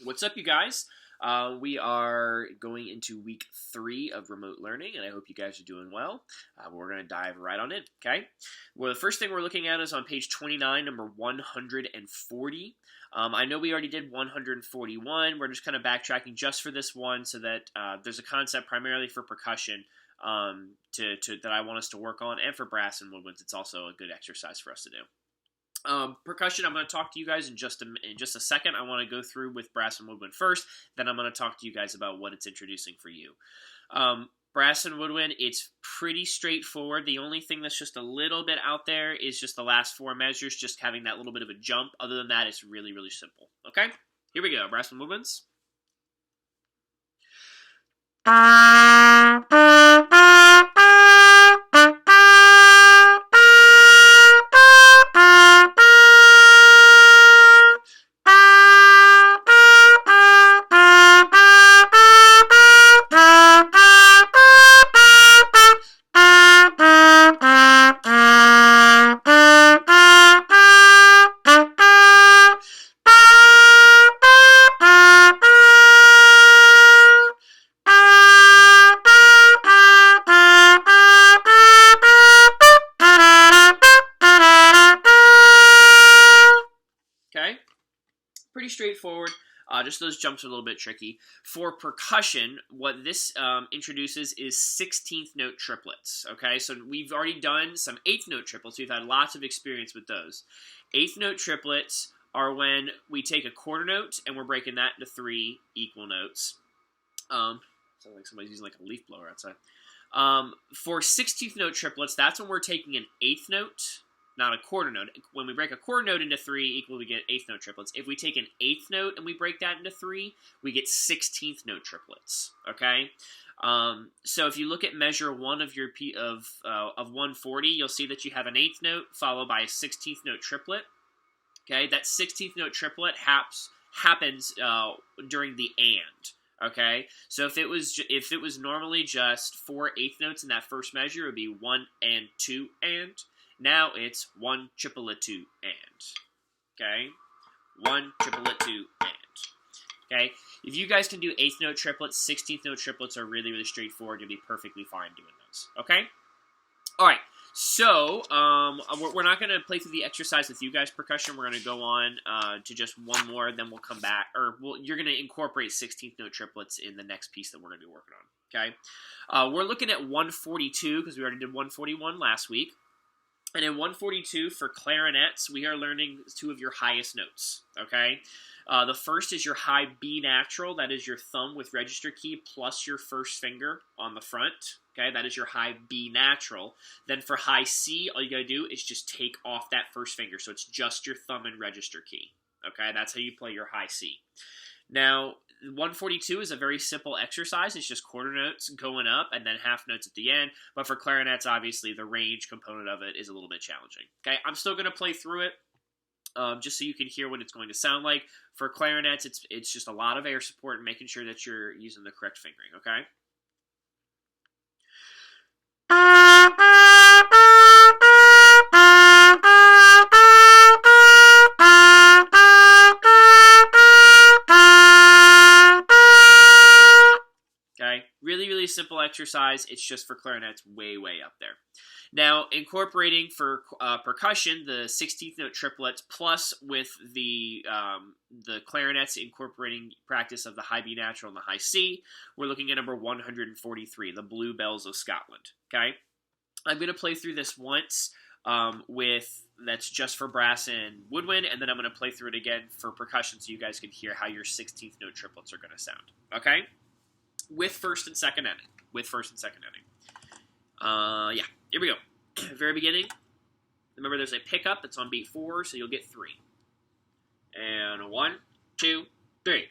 What's up, you guys? We are going into week 3 of remote learning, and I hope you guys are doing well. We're going to dive right on in, okay? Well, the first thing we're looking at is on page 29, number 140. I know we already did 141. We're just kind of backtracking just for this one so that there's a concept primarily for percussion that I want us to work on, and for brass and woodwinds, it's also a good exercise for us to do. Percussion, I'm going to talk to you guys in just a second. I want to go through with brass and woodwind first, then I'm going to talk to you guys about what it's introducing for you. Brass and woodwind, it's pretty straightforward. The only thing that's just a little bit out there is just the last 4 measures, just having that little bit of a jump. Other than that, it's really, really simple. Okay? Here we go. Brass and woodwinds. Okay, pretty straightforward. Just those jumps are a little bit tricky. For percussion, what this introduces is 16th note triplets. Okay, so we've already done some 8th note triplets. We've had lots of experience with those. 8th note triplets are when we take a quarter note and we're breaking that into 3 equal notes. Sounds like somebody's using like a leaf blower outside. For 16th note triplets, that's when we're taking an 8th note, not a quarter note. When we break a quarter note into 3 equal, we get 8th note triplets. If we take an 8th note and we break that into 3, we get 16th note triplets. Okay, so if you look at measure 1 of your of 140, you'll see that you have an 8th note followed by a 16th note triplet. Okay, that 16th note triplet happens during the and. Okay, so if it was normally just 4 8th notes in that first measure, it would be 1 and 2 and. Now it's 1 triplet 2 and. Okay, 1 triplet 2 and. Okay, if you guys can do 8th note triplets, 16th note triplets are really, really straightforward. You'll be perfectly fine doing those. Okay, all right. So we're not going to play through the exercise with you guys, percussion. We're going to go on to just one more, then we'll come back. You're going to incorporate 16th note triplets in the next piece that we're going to be working on. Okay, we're looking at 142 because we already did 141 last week. And in 142, for clarinets, we are learning 2 of your highest notes, okay? The first is your high B natural. That is your thumb with register key plus your first finger on the front, okay? That is your high B natural. Then for high C, all you got to do is just take off that first finger. So it's just your thumb and register key, okay? That's how you play your high C. Now, 142 is a very simple exercise. It's just quarter notes going up and then half notes at the end. But for clarinets, obviously, the range component of it is a little bit challenging. Okay, I'm still going to play through it just so you can hear what it's going to sound like. For clarinets, it's just a lot of air support and making sure that you're using the correct fingering, okay? Really, really simple exercise. It's just for clarinets way, way up there. Now, incorporating for percussion, the 16th note triplets, plus with the clarinets incorporating practice of the high B natural and the high C, we're looking at number 143, the Bluebells of Scotland. Okay, I'm going to play through this once that's just for brass and woodwind, and then I'm going to play through it again for percussion so you guys can hear how your 16th note triplets are going to sound. Okay? With first and second ending. Yeah, here we go. Very beginning. Remember, there's a pickup that's on beat 4, so you'll get 3. And 1, 2, 3.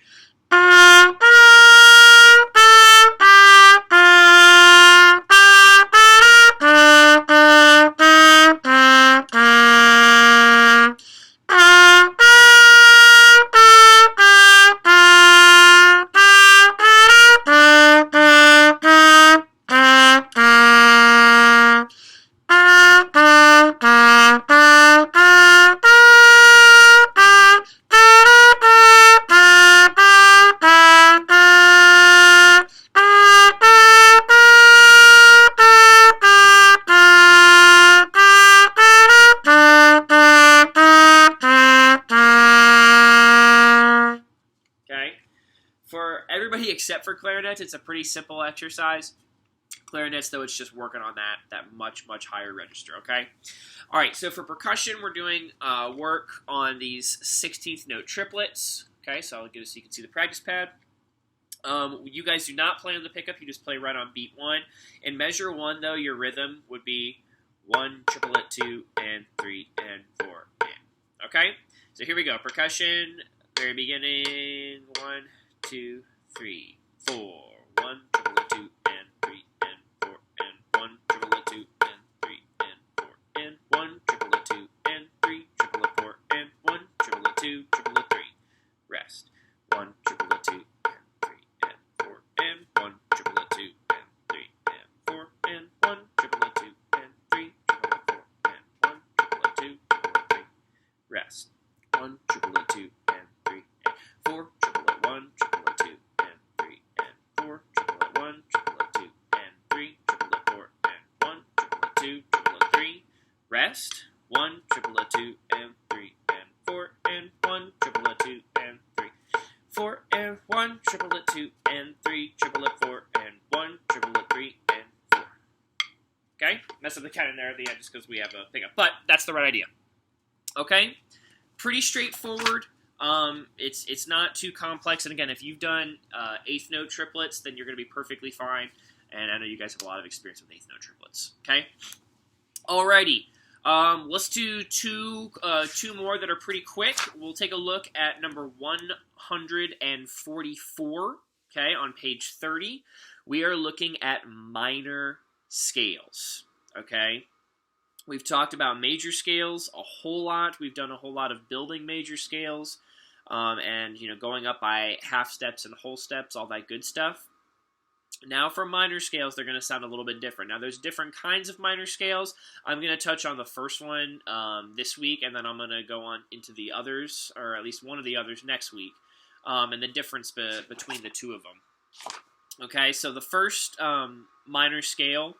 For everybody except for clarinets, it's a pretty simple exercise. Clarinets, though, it's just working on that much higher register, okay? All right, so for percussion, we're doing work on these 16th note triplets, okay? So I'll get it so you can see the practice pad. You guys do not play on the pickup, you just play right on beat 1. In measure 1, though, your rhythm would be 1, triplet, 2, and 3, and 4, and, okay? So here we go, percussion, very beginning, 1, 2, 3, 4, 1, triplet, 2, and 3, and 4, and 1, triplet, 2, and 3, and 4, and 1, triplet, 2, and 3, triplet, 4, and 1, triplet, 2, triplet, 3, rest, 1, triplet, 2, and 3, and 4, and 1, triplet, 2, and 3, and 4, and 1, triplet, 2, and 3, triplet, 4, and 1, triplet, 2, triplet, 3, rest, 1, triplet, 2, and 3, and 4, triplet, 1, triplet, 2, and 3, and 4, triplet, 1, triplet, 2, and 3, triplet, 4, and 1, triplet, 2, triplet, 3, rest, 1, triplet, 2, and 3, and 4, and 1, triplet, 2, and 3, 4, and 1, triplet, 2, and 3, triplet, 4, and 1, triplet, 3, and 4. Okay? Mess up the count in there at the end just because we have a pickup. But that's the right idea. Okay? Pretty straightforward. It's not too complex. And again, if you've done 8th note triplets, then you're going to be perfectly fine. And I know you guys have a lot of experience with 8th note triplets. Okay? Alrighty. Let's do two more that are pretty quick. We'll take a look at number 144, okay, on page 30. We are looking at minor scales, okay? We've talked about major scales a whole lot. We've done a whole lot of building major scales, and, going up by half steps and whole steps, all that good stuff. Now for minor scales, they're going to sound a little bit different. Now there's different kinds of minor scales. I'm going to touch on the first one this week, and then I'm going to go on into the others, or at least one of the others next week, and the difference between the two of them. Okay, so the first minor scale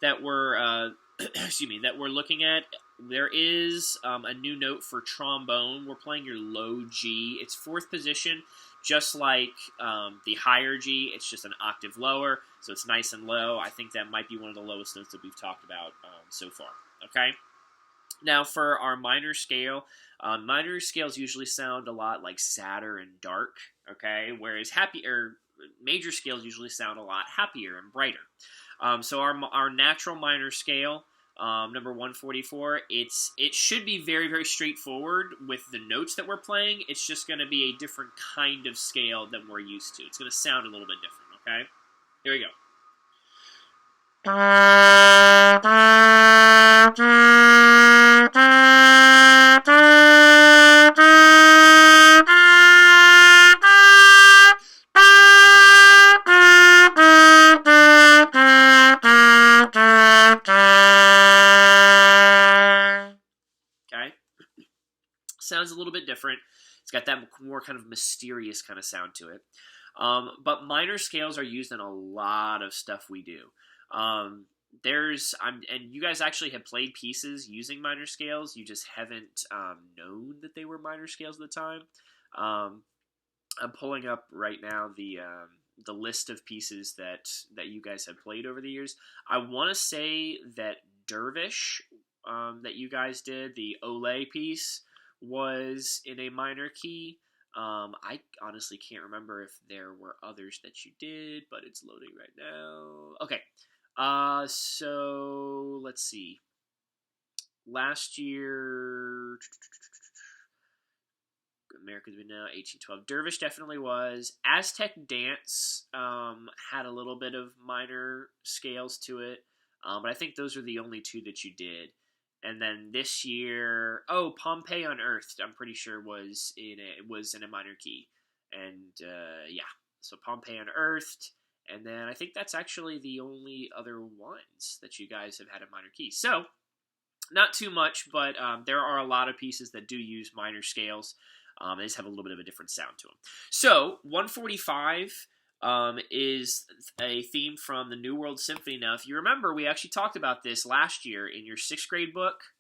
that we're that we're looking at, there is a new note for trombone. We're playing your low G. It's 4th position. Just like the higher G, it's just an octave lower, so it's nice and low. I think that might be one of the lowest notes that we've talked about so far, okay? Now for our minor scale, minor scales usually sound a lot like sadder and dark, okay? Whereas major scales usually sound a lot happier and brighter. So our natural minor scale, number 144, it should be very, very straightforward with the notes that we're playing. It's just going to be a different kind of scale than we're used to. It's going to sound a little bit different, okay? Here we go. Sounds a little bit different. It's got that more kind of mysterious kind of sound to it. But minor scales are used in a lot of stuff we do. And you guys actually have played pieces using minor scales. You just haven't known that they were minor scales at the time. I'm pulling up right now the list of pieces that you guys have played over the years. I want to say that Dervish that you guys did, the Ole piece, was in a minor key. I honestly can't remember if there were others that you did, but it's loading right now. Okay, so let's see. Last year, America's Been Now, 1812. Dervish definitely was. Aztec Dance had a little bit of minor scales to it, but I think those are the only two that you did. And then this year, Pompeii Unearthed, I'm pretty sure was in a minor key. And yeah, so Pompeii Unearthed, and then I think that's actually the only other ones that you guys have had a minor key. So, not too much, but there are a lot of pieces that do use minor scales. They just have a little bit of a different sound to them. So, 145 is a theme from the New World Symphony. Now, if you remember, we actually talked about this last year in your 6th grade book.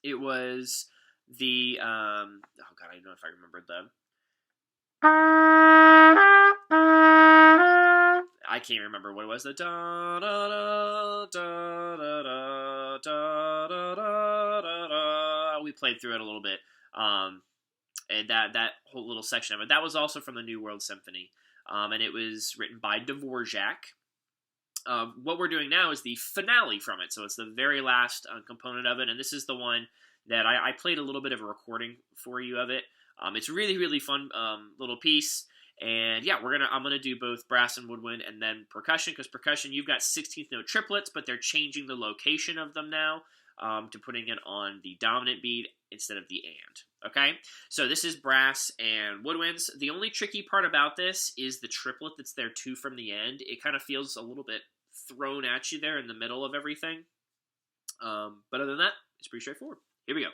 It was the, I don't know if I remember I can't remember what it was. The da da da da da da da da da da. We played through it a little bit, and that whole little section of it. That was also from the New World Symphony, and it was written by Dvorak. What we're doing now is the finale from it, so it's the very last component of it, and this is the one that I played a little bit of a recording for you of it. It's really, really fun little piece. And yeah, I'm gonna do both brass and woodwind and then percussion, because percussion, you've got 16th note triplets, but they're changing the location of them now to putting it on the dominant beat instead of the and. Okay, so this is brass and woodwinds. The only tricky part about this is the triplet that's there too from the end. It kind of feels a little bit thrown at you there in the middle of everything. But other than that, it's pretty straightforward. Here we go.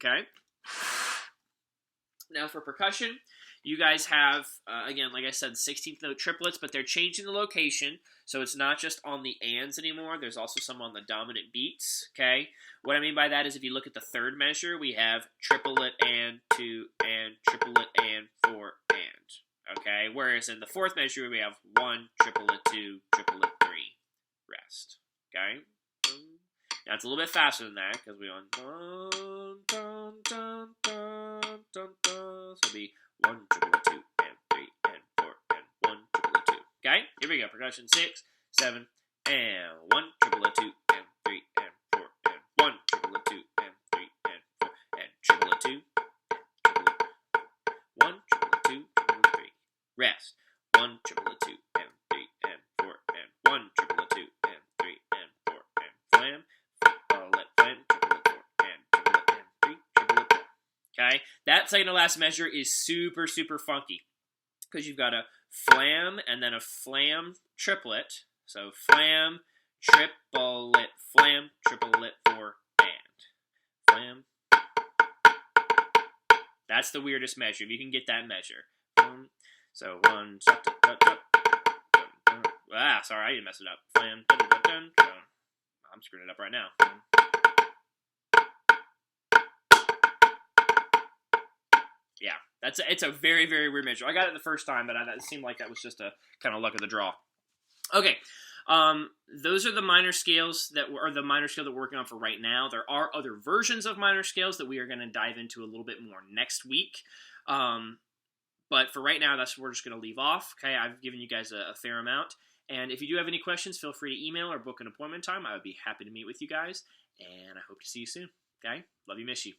Okay. Now for percussion, you guys have, again, like I said, 16th note triplets, but they're changing the location, so it's not just on the ands anymore. There's also some on the dominant beats, okay? What I mean by that is if you look at the third measure, we have triplet and 2 and triplet and 4 and, okay? Whereas in the fourth measure, we have 1, triplet 2, triplet 3, rest, okay? Now it's a little bit faster than that because we want dun, dun, dun, dun, dun, dun. So it'll be 1, triplet 2, and 3, and 4, and 1, triplet 2. Okay, here we go. Percussion 6, 7, and 1, triplet 2, and 3, and 4, and 1, triplet 2, and 3, and 4, and triplet 2, triplet 1, triplet 2, triplet 3. Rest. 1, triplet 2, and 3, and 4, and 1, triplet 2, and 3, and 4, and flam. Okay, that second to last measure is super, super funky because you've got a flam and then a flam triplet. So flam, triplet, flam, triplet, 4, and flam. That's the weirdest measure. If you can get that measure. So 1, sorry, I didn't mess it up. Flam, I'm screwing it up right now. Yeah, it's a very, very weird measure. I got it the first time, but it seemed like that was just a kind of luck of the draw. Okay, those are the minor scales that the minor scale that we're working on for right now. There are other versions of minor scales that we are going to dive into a little bit more next week. But for right now, that's where we're just going to leave off. Okay, I've given you guys a fair amount. And if you do have any questions, feel free to email or book an appointment time. I would be happy to meet with you guys. And I hope to see you soon. Okay, love you, miss you.